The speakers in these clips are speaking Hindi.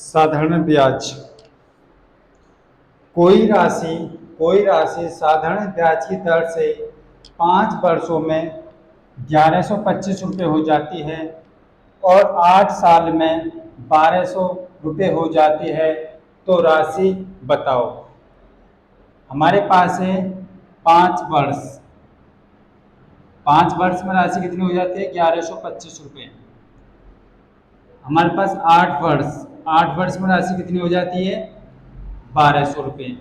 साधारण ब्याज। कोई राशि साधारण ब्याज की दर से 5 वर्षों में 1125 रुपये हो जाती है और 8 साल में 1200 रुपये हो जाती है, तो राशि बताओ। हमारे पास है 5 वर्ष। 5 वर्ष में राशि कितनी हो जाती है? 1125 रुपये। हमारे पास 8 वर्ष। 8 वर्ष में राशि कितनी हो जाती है? 1200 रुपये।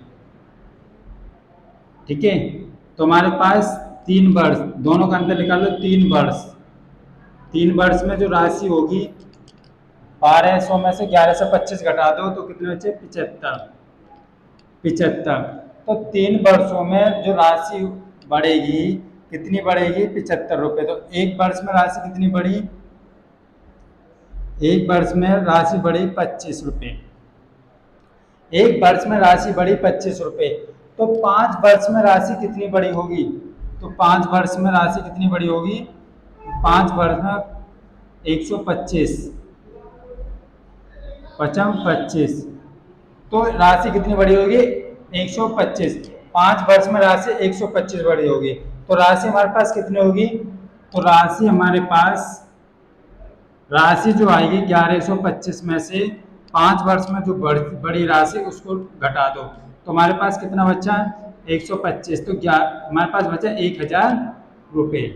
ठीक है, तो हमारे पास 3 वर्ष, दोनों का अंतर निकाल लो। 3 वर्ष, 3 वर्ष में जो राशि होगी 1200 में से 1125 घटा दो तो कितने बचे? 75। तो 3 वर्षों में जो राशि बढ़ेगी कितनी बढ़ेगी? 75 रुपये। तो 1 वर्ष में राशि कितनी बढ़ी? 1 वर्ष में राशि बढ़ी 25 रुपये। 1 वर्ष में राशि बढ़ी 25 रुपये। तो 5 वर्ष में राशि कितनी बड़ी होगी? तो 5 वर्ष में राशि कितनी बड़ी होगी? 5 वर्ष में 125 पचम 25, तो राशि कितनी बड़ी होगी? 125। 5 वर्ष में राशि 125 बड़ी होगी, तो राशि हमारे पास कितनी होगी? तो राशि हमारे पास, राशि जो आएगी 1125 में से 5 वर्ष में जो बड़ी राशि उसको घटा दो, तो हमारे पास कितना बचा? 125। तो हमारे पास बचा 1000 रुपये।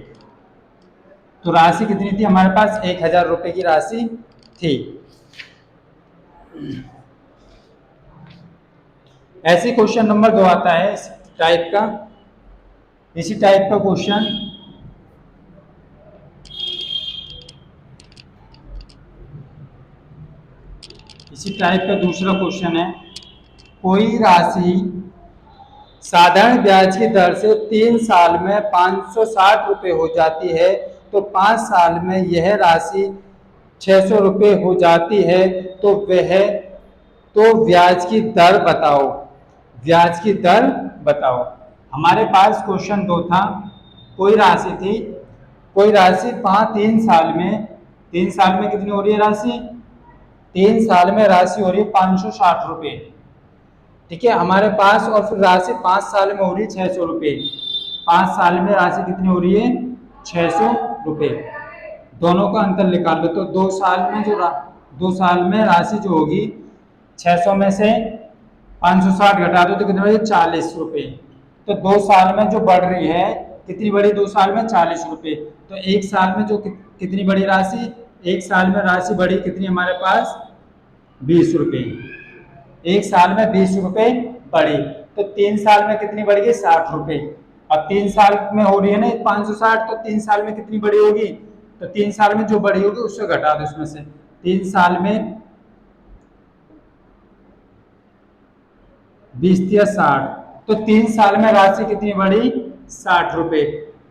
तो राशि कितनी थी हमारे पास? 1000 रुपये की राशि थी। ऐसे क्वेश्चन नंबर 2 आता है इस टाइप का। इसी टाइप का क्वेश्चन दूसरा क्वेश्चन है। कोई राशि साधारण ब्याज की दर से 3 साल में 560 रुपये हो जाती है, तो 5 साल में यह राशि 600 रुपये हो जाती है, तो ब्याज की दर बताओ। ब्याज की दर बताओ। हमारे पास क्वेश्चन 2 था। कोई राशि थी, 3 साल में, 3 साल में कितनी हो रही है राशि? 3 साल में राशि हो रही है 560 रुपये। ठीक है, हमारे पास, और फिर राशि 5 साल में हो रही है 600 रुपये। 5 साल में राशि कितनी हो रही है? 600 रुपये। दोनों का अंतर निकाल लो। तो 2 साल में 2 साल में राशि जो होगी 600 में से 560 घटा दो तो कितने बचे? 40 रुपये। तो 2 साल में जो बढ़ रही है कितनी बड़ी? 2 साल में 40 रुपये। तो 1 साल में जो कितनी बड़ी राशि? 1 साल में राशि बढ़ी कितनी हमारे पास? 20 रुपये। 1 साल में 20 रुपये बढ़ी, तो 3 साल में कितनी बढ़ेगी? 60 रुपये। अब 3 साल में हो रही है ना 560, तो 3 साल में कितनी बड़ी होगी? तो 3 साल में जो बड़ी होगी उससे घटा दो इसमें से। 3 साल में 20 या 60, तो 3 साल में राशि कितनी बढ़ी? 60 रुपये।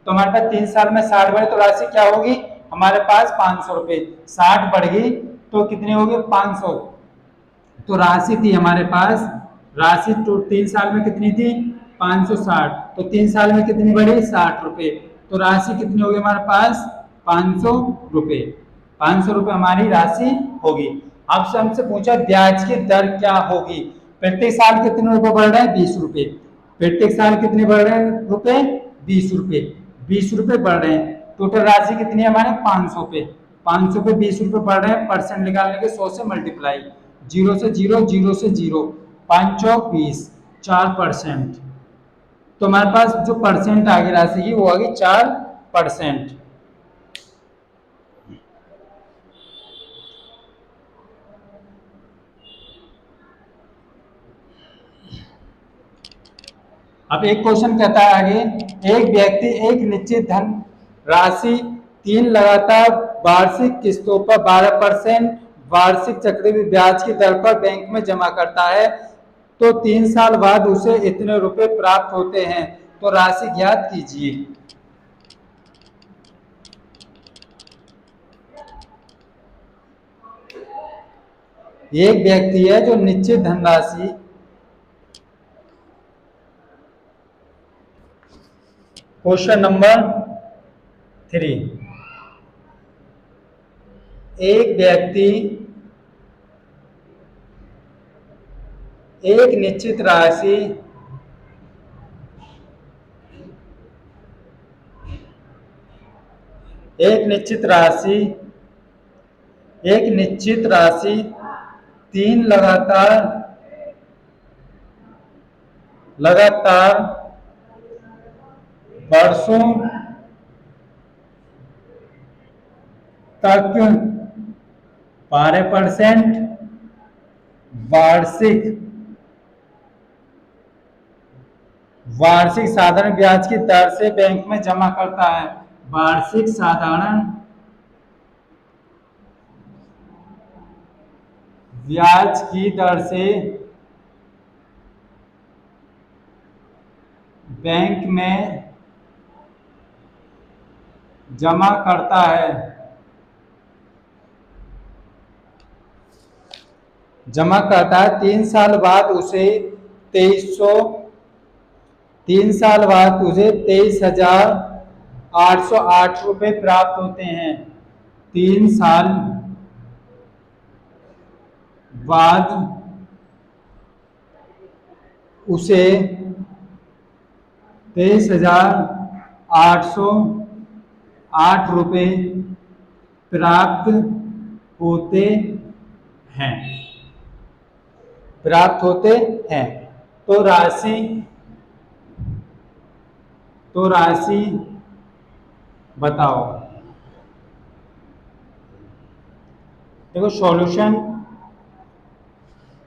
तो हमारे पास 3 साल में 60 बढ़े तो राशि क्या होगी हमारे पास? 500 रुपये। 60 बढ़ गई तो कितनी होगी? 500। तो राशि थी हमारे पास, राशि तो 3 साल में कितनी थी? 560। तो 3 साल में कितनी बढ़ी? 60 रुपये। तो राशि कितनी होगी हमारे पास? 500 रुपये। 500 रुपये हमारी राशि होगी। अब से हमसे पूछा ब्याज की दर क्या होगी। प्रत्येक साल कितने रुपए बढ़ रहे हैं? 20 रुपये। प्रत्येक साल कितने बढ़ रहे हैं रुपए? 20 रुपये। 20 रुपये बढ़ रहे हैं। टोटल राशि कितनी है हमारे? 500 पे। 500 पे 20 रुपये बढ़ रहे हैं। परसेंट निकालने के 100 से मल्टीप्लाई, 0 से 0, 0 से 0, 5 चौक 20, 4%। तो हमारे पास जो परसेंट आ गई राशि की वो आ गई 4%। अब एक क्वेश्चन कहता है आगे, एक व्यक्ति एक निश्चित धन राशि 3 लगातार वार्षिक किस्तों पर 12% वार्षिक चक्रवृद्धि ब्याज की दर पर बैंक में जमा करता है, तो 3 साल बाद उसे इतने रुपए प्राप्त होते हैं, तो राशि ज्ञात कीजिए। एक व्यक्ति है जो निश्चित धनराशि, क्वेश्चन नंबर 3, एक व्यक्ति एक निश्चित राशि एक निश्चित राशि एक निश्चित राशि तीन लगातार वर्षों तक 12% वार्षिक वार्षिक साधारण ब्याज की दर से बैंक में जमा करता है। वार्षिक साधारण ब्याज की दर से बैंक में जमा करता है। जमा करता है 23,808 रुपए प्राप्त होते हैं। 3 साल बाद उसे 23,808 रुपए प्राप्त होते हैं प्राप्त होते हैं। तो राशि बताओ। देखो सॉल्यूशन,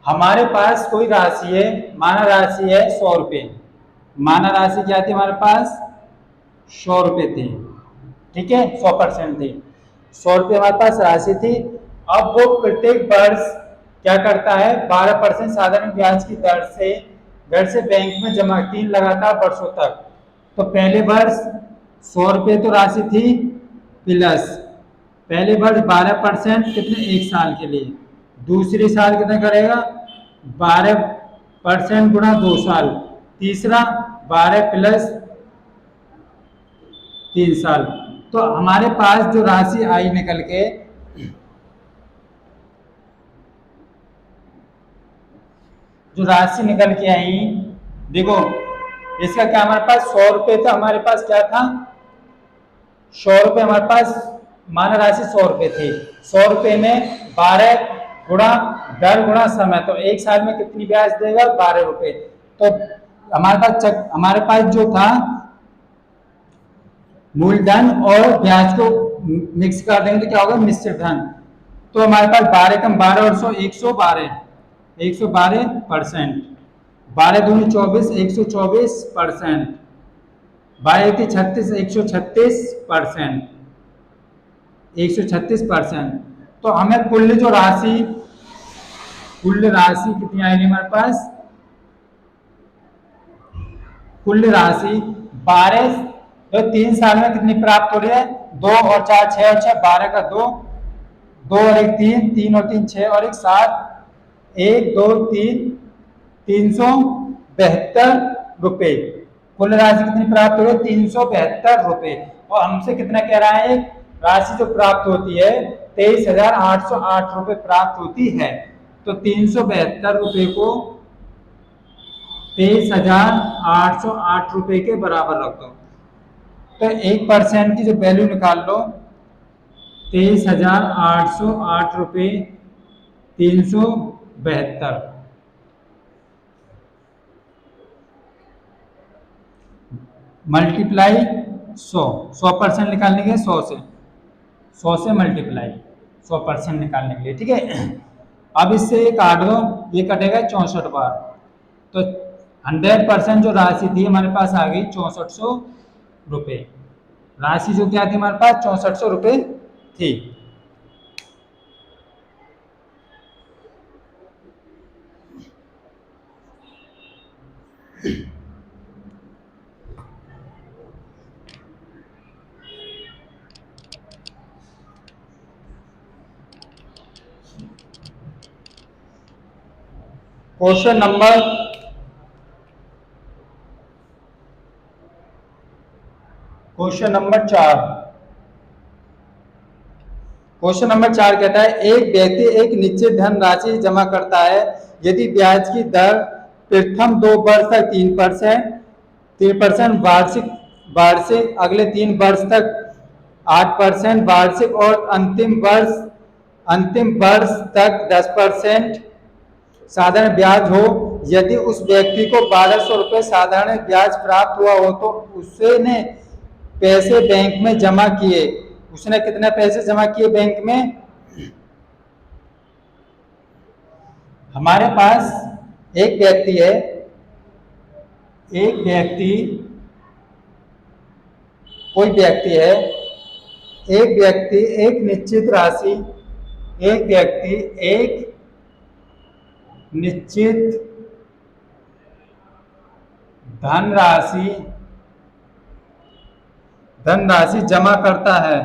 हमारे पास कोई राशि है, माना राशि है 100 रुपये। माना राशि क्या थी हमारे पास? 100 रुपये थी, ठीक है, 100% थी। 100 रुपये हमारे पास राशि थी। अब वो प्रत्येक वर्ष क्या करता है? 12% साधारण ब्याज की दर से बैंक में जमा, 3 लगातार वर्षों तक। तो पहले वर्ष 100 रुपये तो राशि थी, प्लस पहले वर्ष 12% कितने? 1 साल के लिए। दूसरी साल कितना करेगा? 12% गुणा 2 साल। तीसरा 12 प्लस 3 साल। तो हमारे पास जो राशि आई निकल के, जो राशि निकल के आई, देखो इसका क्या, हमारे पास 100 रुपये था। हमारे पास क्या था? 100 रुपये हमारे पास माना राशि 100 रुपये थी। 100 रुपये में 12 गुणा दर गुणा समय, तो 1 साल में कितनी ब्याज देगा? 12 रुपये। तो हमारे पास जो था मूलधन और ब्याज को मिक्स कर देंगे तो क्या होगा? मिश्रित धन। तो हमारे पास 12 कम 12 और 100 112%। 12 दूनी 24, 124%। 12 36, 136%। 136%। तो हमें कुल राशि कितनी आएगी हमारे पास? कुल राशि 12, तो 3 साल में कितनी प्राप्त हो रही है? 2 और 4 6 और 6 12 का 2, 2 और 1 3, 3 और 3 6 और 1 7, 1 2 3, 372 रुपये। कुल राशि कितनी प्राप्त हो रही है? 372 रुपये। और हमसे कितना कह रहा है? राशि जो प्राप्त होती है 23,808 रुपये प्राप्त होती है। तो 372 रुपये को 23,808 रुपये के बराबर रख दो। तो 1% की जो वैल्यू निकाल लो, 23,808 रुपये 372 मल्टीप्लाई 100% निकालने के 100 से मल्टीप्लाई 100% निकालने के लिए, ठीक है। अब इससे काट दो, ये कटेगा 64 बार। तो 100% जो राशि थी हमारे पास आ गई 6400 रुपये। राशि जो क्या थी हमारे पास? 6400 रुपये थी। Question number 4। क्वेश्चन नंबर 4 कहता है एक व्यक्ति एक निश्चित धनराशि जमा करता है यदि ब्याज की दर प्रथम 2 वर्ष तक 3% वार्षिक वार्षिक अगले 3 वर्ष तक 8% वार्षिक और अंतिम वर्ष तक 10% साधारण ब्याज हो। यदि उस व्यक्ति को 1200 रुपये साधारण ब्याज प्राप्त हुआ हो तो उसने पैसे बैंक में जमा किए। उसने कितने पैसे जमा किए बैंक में? हमारे पास एक व्यक्ति है, कोई व्यक्ति है, एक व्यक्ति एक निश्चित धनराशि जमा करता है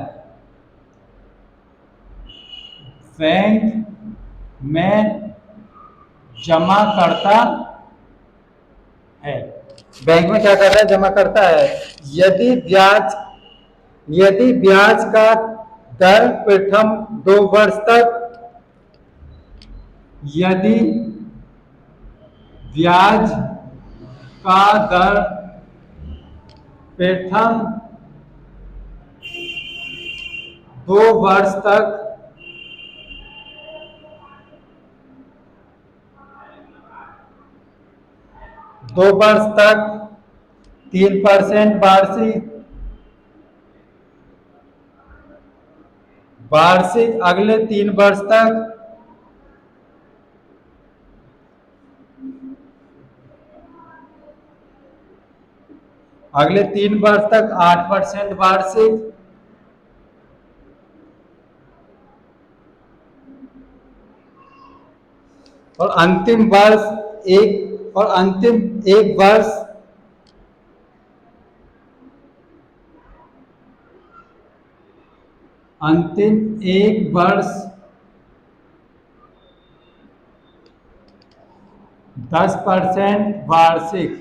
बैंक में जमा करता है। बैंक में क्या करता है? जमा करता है। यदि ब्याज का दर प्रथम 2 वर्ष तक यदि ब्याज का दर प्रथम 2 वर्ष तक 3% वार्षिक अगले 3 वर्ष तक 8% वार्षिक और अंतिम एक वर्ष अंतिम 1 वर्ष 10% वार्षिक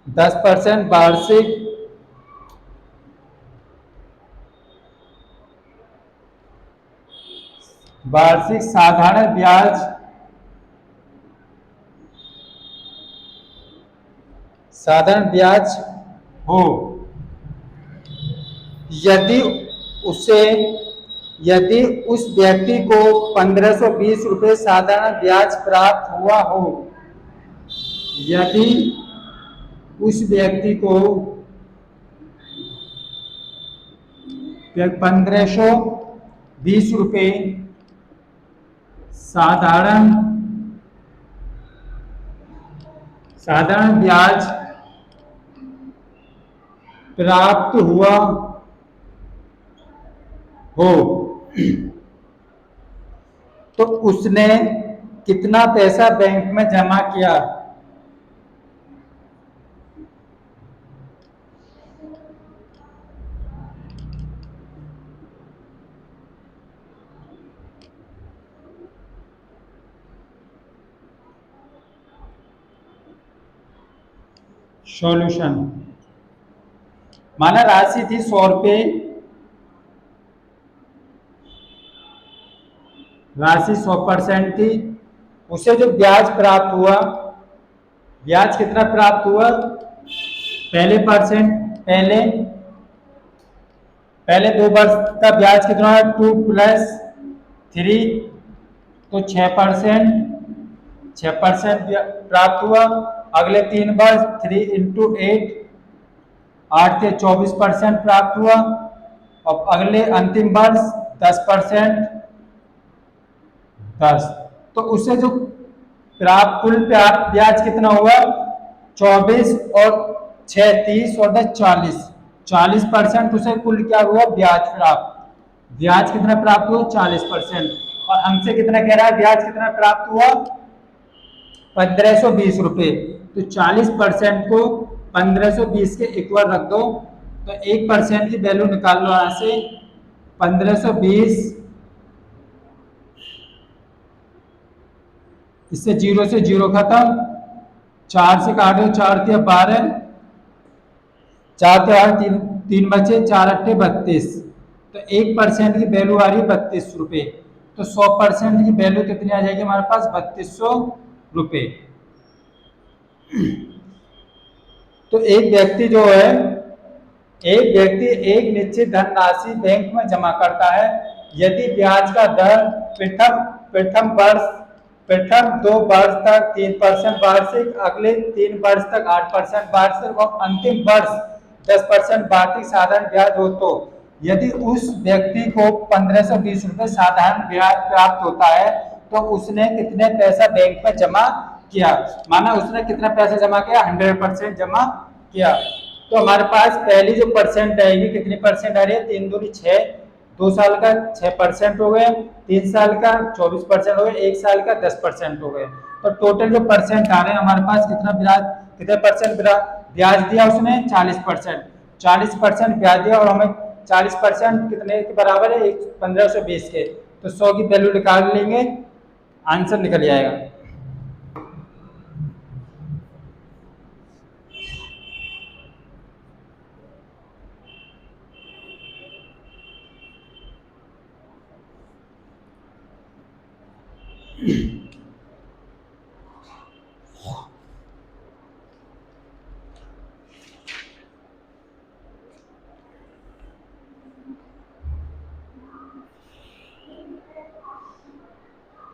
10% वार्षिक साधारण ब्याज हो। यदि उस व्यक्ति को 1520 रुपये साधारण ब्याज प्राप्त हुआ हो। यदि उस व्यक्ति को 1520 रुपये साधारण ब्याज प्राप्त हुआ हो तो उसने कितना पैसा बैंक में जमा किया? सॉल्यूशन। माना राशि थी 100 रुपये, राशि 100% थी। उसे जो ब्याज प्राप्त हुआ, ब्याज कितना प्राप्त हुआ? पहले 2 वर्ष का ब्याज कितना है? 2 + 3 तो 6% प्राप्त हुआ। अगले 3 वर्ष 3 × 8 से 24% प्राप्त हुआ। और अगले अंतिम वर्ष 10%, 10। तो उससे जो कुल प्राप्त ब्याज कितना हुआ? 24 और 6 30 और 10 40% उसे कुल क्या हुआ? ब्याज प्राप्त। ब्याज कितना प्राप्त हुआ? 40%। और हमसे कितना कह रहा है? ब्याज कितना प्राप्त हुआ? 1520 रुपये। तो 40% को 1520 के इक्वल रख दो तो 1% की वैल्यू निकाल लो यहां से। 1520 इससे 0 से 0 खत्म, 4 से काटो, 4 × 12, 4 × 8 3 बचे, 4 × 8 32। तो 1% की वैल्यू आ रही है 32 रुपये। तो 100% की वैल्यू कितनी आ जाएगी हमारे पास? 3200 रुपये। तो एक व्यक्ति एक निश्चित धनराशि बैंक में जमा करता है। यदि ब्याज का दर प्रथम प्रथम 2 वर्ष तक 3% वार्षिक, अगले 3 वर्ष तक 8% वार्षिक और अंतिम वर्ष 10% वार्षिक साधारण ब्याज हो, तो यदि उस व्यक्ति को 1520 रुपये साधारण ब्याज प्राप्त होता है तो उसने कितने पैसा बैंक में जमा किया? माना उसने कितना पैसा जमा किया? 100% जमा किया। तो हमारे पास पहली जो परसेंट आएगी, कितनी परसेंट आ रही है? 3 दूनी 6, 2 साल का 6% हो गए, 3 साल का 24% हो गए, 1 साल का 10% हो गए। तो टोटल जो परसेंट आ रहे हैं हमारे पास, कितने परसेंट ब्याज दिया उसने? 40%। 40% ब्याज दिया और हमें 40% कितने के बराबर है? 1520 के। तो 100 की वैल्यू निकाल लेंगे, आंसर निकल जाएगा।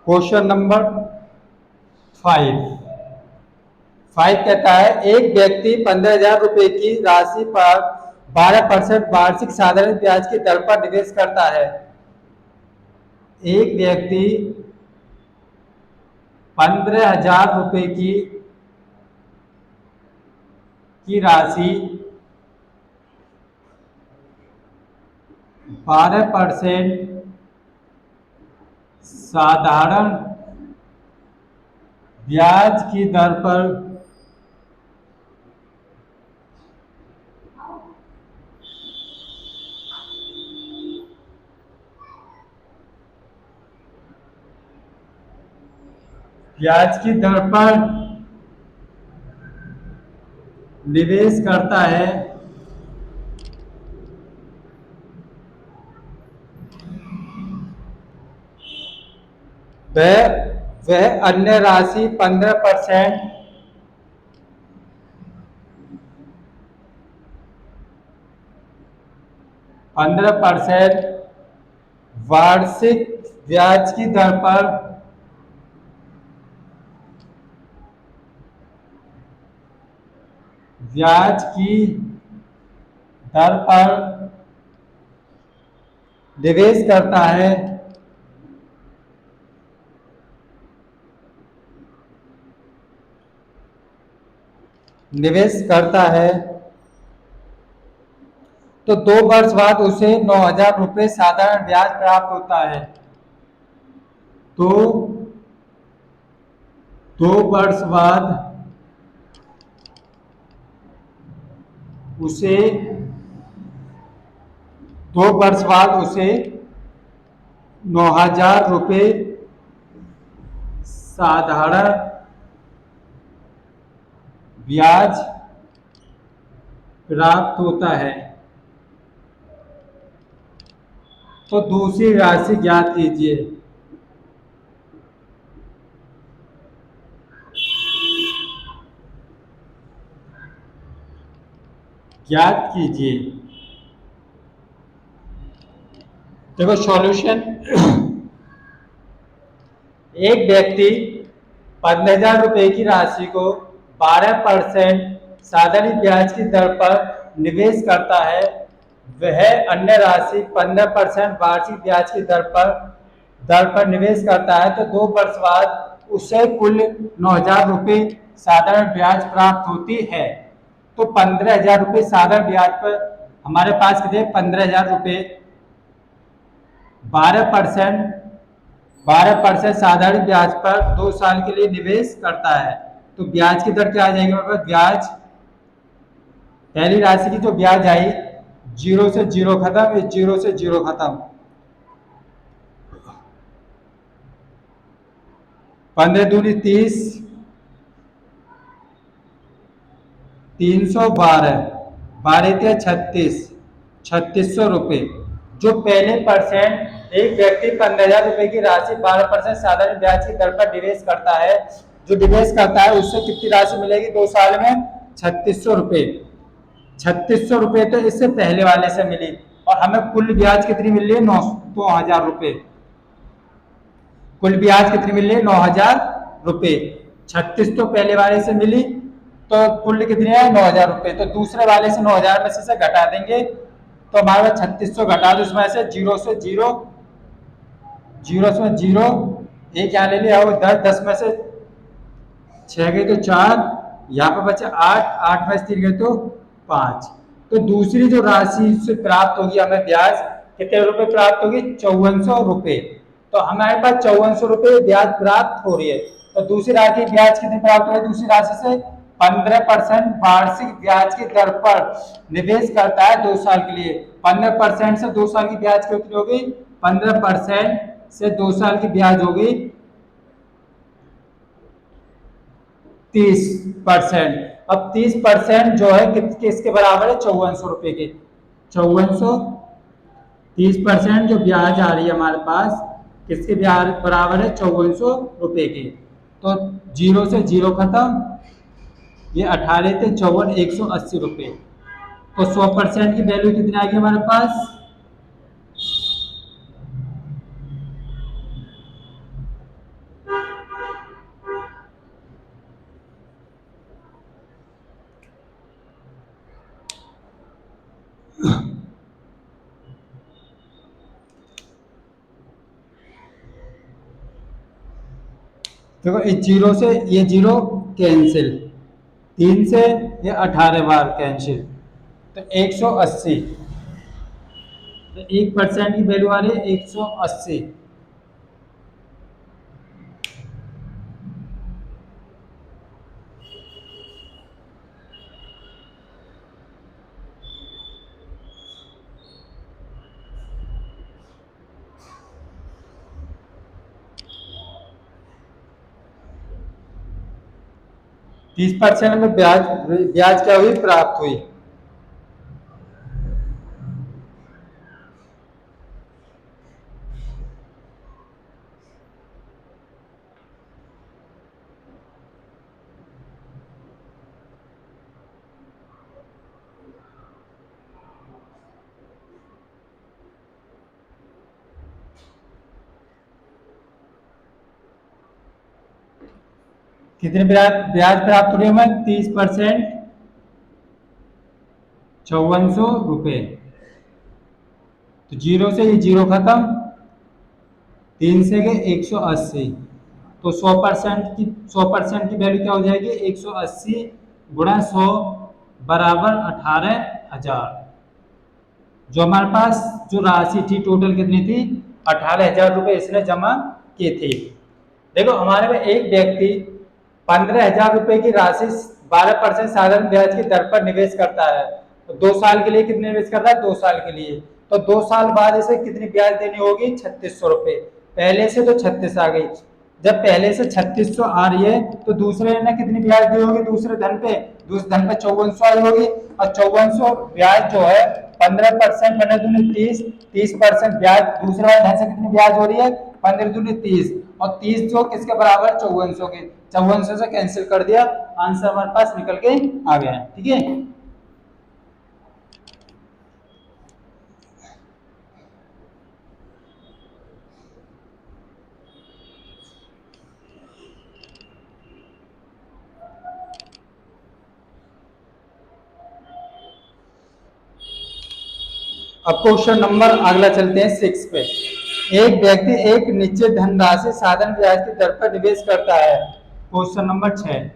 क्वेश्चन नंबर 5 कहता है, एक व्यक्ति 15,000 रुपए की राशि पर 12% वार्षिक साधारण ब्याज की दर पर निवेश करता है। एक व्यक्ति 15,000 रुपए की राशि 12% साधारण ब्याज की दर पर निवेश करता है, वह अन्य राशि 15% वार्षिक ब्याज की दर पर ब्याज की दर पर निवेश करता है। तो 2 वर्ष बाद उसे 9,000 रुपये साधारण ब्याज प्राप्त होता है। तो 2 वर्ष बाद उसे 9,000 रुपये साधारण ब्याज प्राप्त होता है। तो दूसरी राशि ज्ञात कीजिए। देखो सॉल्यूशन। एक व्यक्ति 15,000 रुपए की राशि को 12% साधारण ब्याज की दर पर निवेश करता है। वह अन्य राशि 15% वार्षिक ब्याज की दर पर निवेश करता है। तो 2 वर्ष बाद उसे कुल 9,000 रुपये साधारण ब्याज प्राप्त होती है। तो 15,000 रुपये साधारण ब्याज पर हमारे पास कितने? 15,000 रुपये 12% साधारण ब्याज पर 2 साल के लिए निवेश करता है। तो ब्याज की दर क्या आ जाएगी हमारे पास? ब्याज, पहली राशि की जो ब्याज आई, 0 से 0 खत्म, 0 से 0 खत्म, 15 दूनी 30, 312, 12 36, 3600 रुपये। जो पहले परसेंट एक व्यक्ति 15,000 रुपए की राशि 12% साधारण ब्याज की दर पर निवेश करता है, जो निवेश करता है उससे कितनी राशि मिलेगी 2 साल में? 3600 रुपये। 3600 रुपये तो इससे पहले वाले से मिली, और हमें कुल ब्याज कितनी मिल रही है? 9,000 रुपये। कुल ब्याज कितनी मिल रही है? 9,000 रुपये। 36 तो पहले वाले से मिली, तो कुल कितनी है? 9,000 रुपये। तो दूसरे वाले से 9,000 में से घटा देंगे, तो हमारे पास 3600 घटा दो, उसमें से जीरो से जीरो, जीरो से जीरो, एक यहाँ ले लिया, वो 10, 10 में से 6 गई तो 4, यहाँ पर बचे 8, 8 में से 3 गए तो 5। तो दूसरी जो राशि से प्राप्त होगी हमें ब्याज, कितने रुपए प्राप्त होगी? 5400 रुपये। तो हमारे पास 5400 रुपये ब्याज प्राप्त हो रही है। तो दूसरी राशि ब्याज कितनी प्राप्त हो रही है? दूसरी राशि से 15% वार्षिक ब्याज की दर पर निवेश करता है 2 साल के लिए। 15% से 2 साल की ब्याज कितनी होगी? 15% से 2 साल की ब्याज होगी 30%। अब 30% जो है किसके बराबर है? 5400 रुपये के। 5400, 30% जो ब्याज आ रही है हमारे पास, किसके ब्याज बराबर है? 5400 रुपये के। तो जीरो से जीरो खत्म, ये 18 थे 54, 180 रुपये। तो 100% की वैल्यू कितनी आएगी हमारे पास? देखो इस जीरो से ये जीरो कैंसिल, 3 से ये 18 बार कैंसिल, तो 180। तो 1% की वैल्यू आ रही है 180। 30% में ब्याज ब्याज क्या हुई? प्राप्त हुई। कितने ब्याज ब्याज प्राप्त हो रही है हमें? 30%, 5400 रुपये। तो जीरो से ये जीरो खत्म, 3 से गए 180। तो 100% की वैल्यू क्या हो जाएगी? 180 गुणा 100 बराबर 18,000। जो हमारे पास जो राशि थी टोटल कितनी थी? 18,000 रुपये इसने जमा किए थे। देखो हमारे में एक व्यक्ति 15,000 रुपये की राशि 12% साधारण ब्याज की दर पर निवेश करता है। तो 2 साल के लिए कितने निवेश कर रहा है? 2 साल के लिए। तो 2 साल बाद इसे कितनी ब्याज देनी होगी? 3600 रुपये। पहले से तो 36 आ गई, जब पहले से 3600 आ रही है तो दूसरे ने कितनी ब्याज दी होगी? दूसरे धन पे, दूसरे धन पे 5400 आई होगी। और 5400 ब्याज जो है 15% बने दूनी 30, 30% ब्याज दूसरे वाले धन से कितनी ब्याज हो रही है? 15 दूनी 30, और 30 जो किसके बराबर है? 5400 के। 5400 से कैंसिल कर दिया, आंसर हमारे पास निकल के आ गया। ठीक है। अब क्वेश्चन नंबर अगला चलते हैं 6 पे। एक व्यक्ति एक निश्चित धनराशि साधारण ब्याज की दर पर निवेश करता है। Question number 6।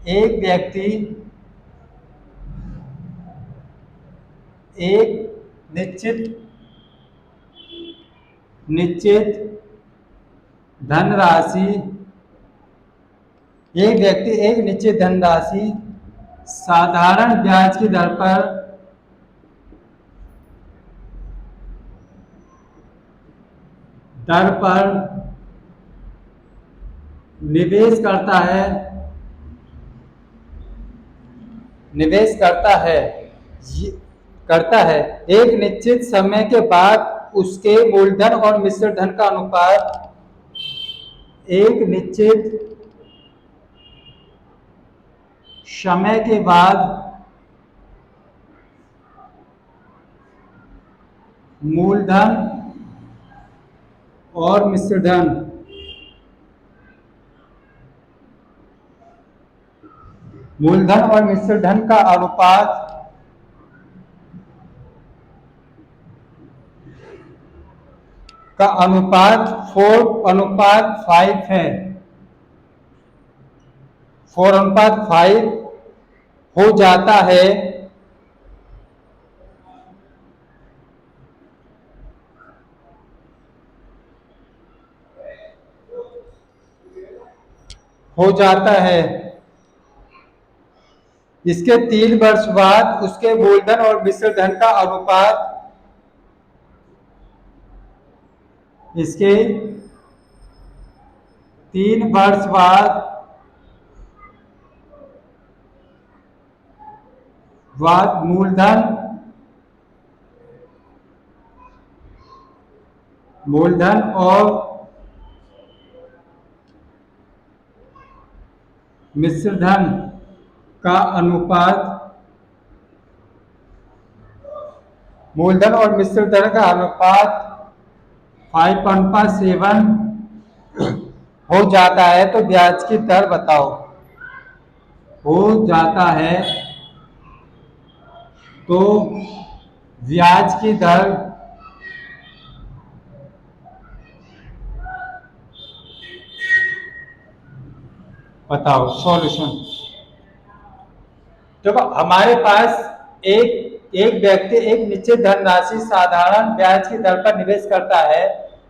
एक व्यक्ति एक निश्चित निश्चित धनराशि एक व्यक्ति एक निश्चित धनराशि साधारण ब्याज की दर पर निवेश करता है करता है, एक निश्चित समय के बाद उसके मूलधन और मिश्र धन का अनुपात एक निश्चित समय के बाद मूलधन और मिश्र धन का अनुपात 4:5 है। 4:5 हो जाता है इसके 3 वर्ष बाद उसके मूलधन और मिश्र धन का अनुपात इसके 3 वर्ष बाद मूलधन और मिश्र धन का अनुपात 5:7 हो जाता है। तो ब्याज की दर बताओ। हो जाता है तो ब्याज की दर बताओ। सॉल्यूशन। जब हमारे पास एक व्यक्ति एक निश्चित धनराशि साधारण ब्याज की दर पर निवेश करता है,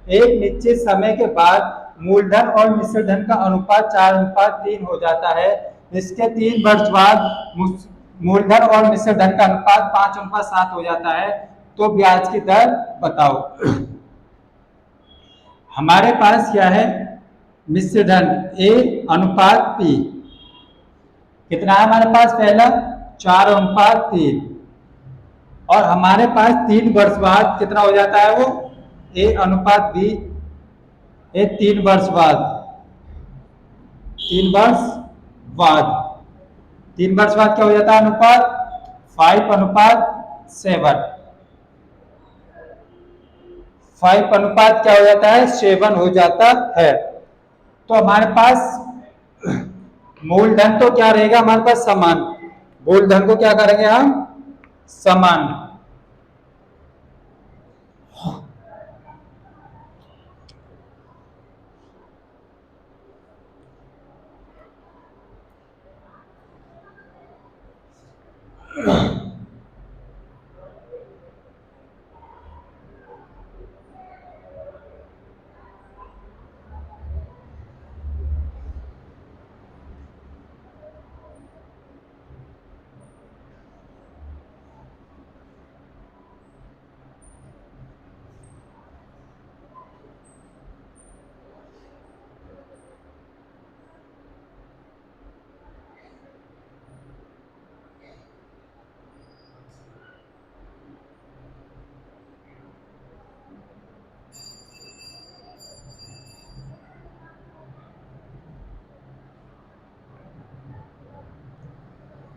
एक निश्चित समय के बाद मूलधन और मिश्र धन का अनुपात 4:3 हो जाता है। इसके 3 वर्ष बाद मूलधन और मिश्र धन का अनुपात 5:7 हो जाता है। तो ब्याज की दर बताओ। हमारे पास क्या है? मिश्र धन A/P कितना है हमारे पास? पहला 4:3 और हमारे पास 3 वर्ष बाद कितना हो जाता है वो? A/B। 3 वर्ष बाद 3 वर्ष बाद क्या हो जाता है अनुपात? 5:7। 5 अनुपात क्या हो जाता है? 7 हो जाता है। तो हमारे पास मूलधन तो क्या रहेगा हमारे पास? समान। मूलधन को क्या करेंगे हम? समान।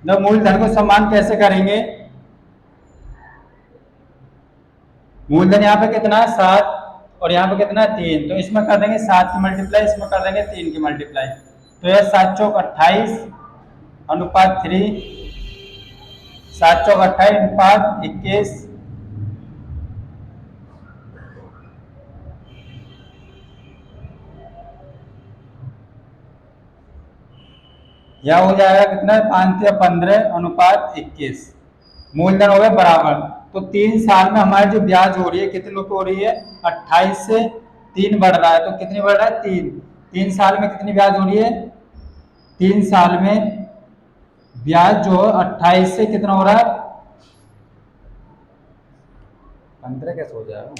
न मूलधन को समान कैसे करेंगे? मूलधन यहाँ पे कितना है? 7 और यहाँ पे कितना है? 3। तो इसमें कर देंगे 7 की मल्टीप्लाई, इसमें कर देंगे 3 की मल्टीप्लाई। तो यह 7 चौक 28 अनुपात 3, 7 चौक 28 अनुपात 21। यह हो जाएगा कितना? 5-15 अनुपात 21। मूलधन हो गए बराबर। तो 3 साल में हमारी जो ब्याज हो रही है कितने रुपए हो रही है? 28 से 3 बढ़ रहा है। तो कितनी बढ़ रहा है? 3। 3 साल में कितनी ब्याज हो रही है? 3 साल में ब्याज जो 28 से कितना हो रहा है? 15 कैसे हो जाएगा?